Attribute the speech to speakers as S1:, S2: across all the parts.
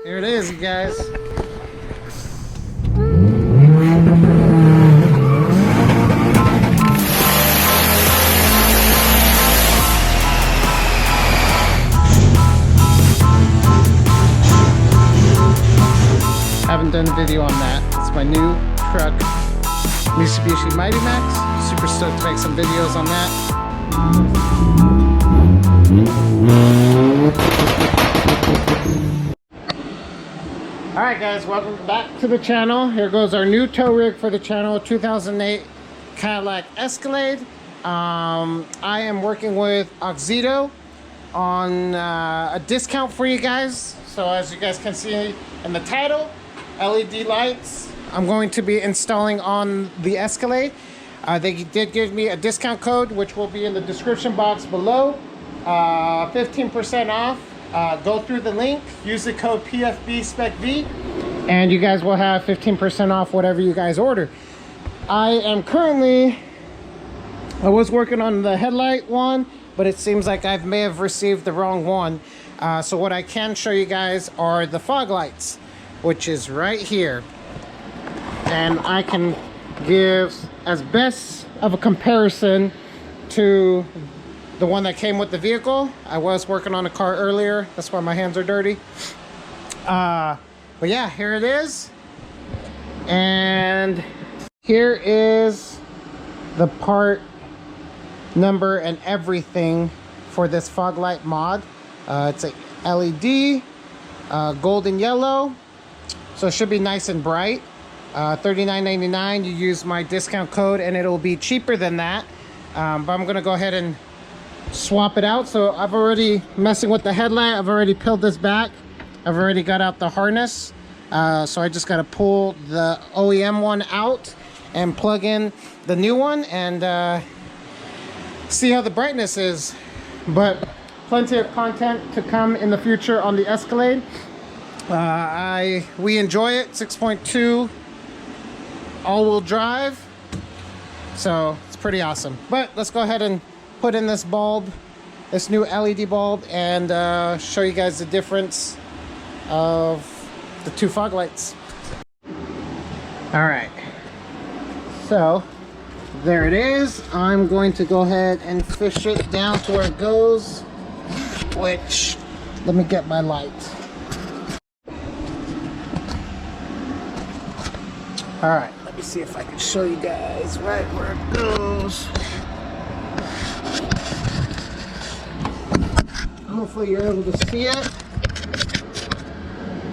S1: Here it is, you guys. Haven't done a video on that. It's my new truck, Mitsubishi Mighty Max. Super stoked to make some videos on that. Alright guys, welcome back to the channel. Here goes our new tow rig for the channel, 2008 Cadillac Escalade. I am working with Auxito on a discount for you guys. So as you guys can see in the title, LED lights I'm going to be installing on the Escalade. They did give me a discount code, which will be in the description box below. 15% off. Go through the link, use the code PFBSpecV, and you guys will have 15% off whatever you guys order. I was working on the headlight one, but it seems like I may have received the wrong one. So what I can show you guys are the fog lights, which is right here. And I can give as best of a comparison to the one that came with the vehicle. I was working on a car earlier, that's why my hands are dirty. But yeah, here it is. And here is the part number and everything for this fog light mod. It's a LED, golden yellow, so it should be nice and bright. $39.99. You use my discount code and it'll be cheaper than that. But I'm gonna go ahead and swap it out. So I've already messing with the headlight. I've already peeled this back. I've already got out the harness. So I just got to pull the OEM one out and plug in the new one and see how the brightness is. But plenty of content to come in the future on the Escalade. We enjoy it. 6.2 all-wheel drive, so it's pretty awesome. But let's go ahead and put in this bulb, this new LED bulb, and show you guys the difference of the two fog lights. All right, so there it is. I'm going to go ahead and fish it down to where it goes, which, let me get my light. All right, let me see if I can show you guys right where it goes. Hopefully you're able to see it.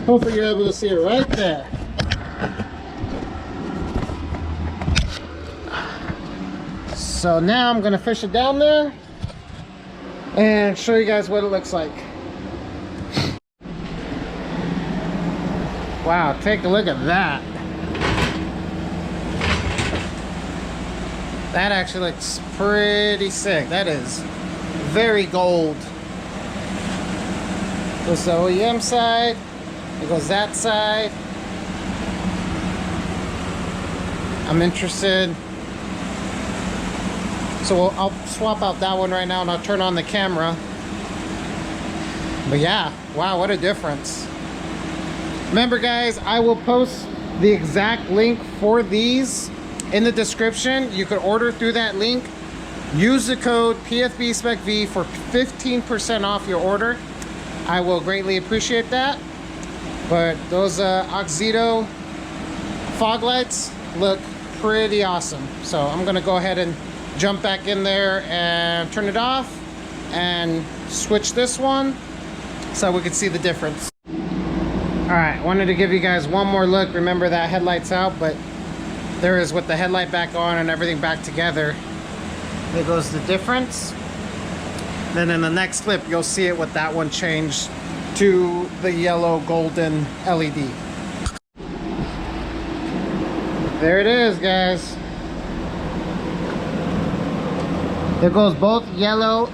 S1: Hopefully you're able to see it right there. So now I'm gonna fish it down there and show you guys what it looks like. Wow, take a look at that. That actually looks pretty sick. That is very gold. Goes the OEM side, it goes that side. I'm interested. So I'll swap out that one right now and I'll turn on the camera. But yeah, wow, what a difference. Remember guys, I will post the exact link for these in the description. You could order through that link. Use the code PFBSpecV for 15% off your order. I will greatly appreciate that. But those Auxito fog lights look pretty awesome. So I'm gonna go ahead and jump back in there and turn it off and switch this one so we can see the difference. All right, wanted to give you guys one more look. Remember that headlight's out, but there is with the headlight back on and everything back together. There goes the difference. Then in the next clip, you'll see it with that one changed to the yellow golden LED. There it is, guys. There goes both yellow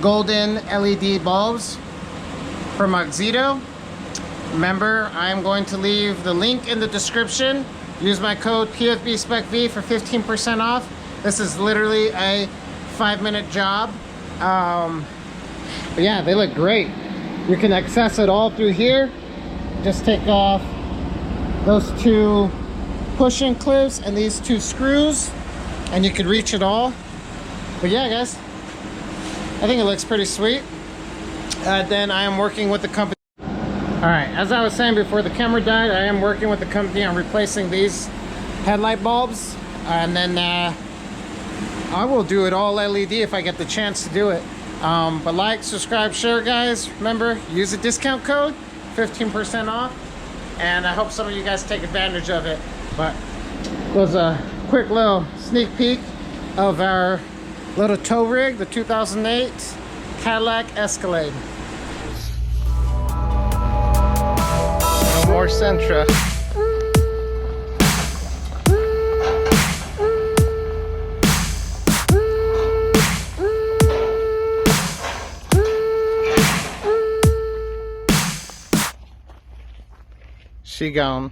S1: golden LED bulbs from Auxito. Remember, I'm going to leave the link in the description. Use my code PFBSpecV for 15% off. This is literally a 5-minute job. But yeah, they look great. You can access it all through here. just take off those two pushing clips and these two screws, and you could reach it all. But yeah, guys, I think it looks pretty sweet. Then I am working with the company. All right, as I was saying before the camera died, I am working with the company on replacing these headlight bulbs, and then I will do it all LED if I get the chance to do it. But like, subscribe, share, guys. Remember, use the discount code, 15% off, and I hope some of you guys take advantage of it. But it was a quick little sneak peek of our little tow rig, the 2008 Cadillac Escalade. No more Sentra. She gone.